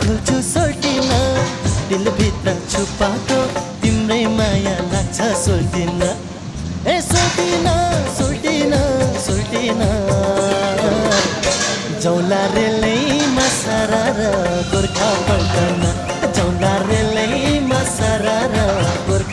खोल्छु सोल्टिन दिलभित्र छुपाको तिम्रै माया लाग्छ सोल्टिन ए सोल्टिन सोल्टिन सोल्टिन जौला रेलैमा सरार गोर्खा पल्टन जौला रेलैमा सरार गोर्खा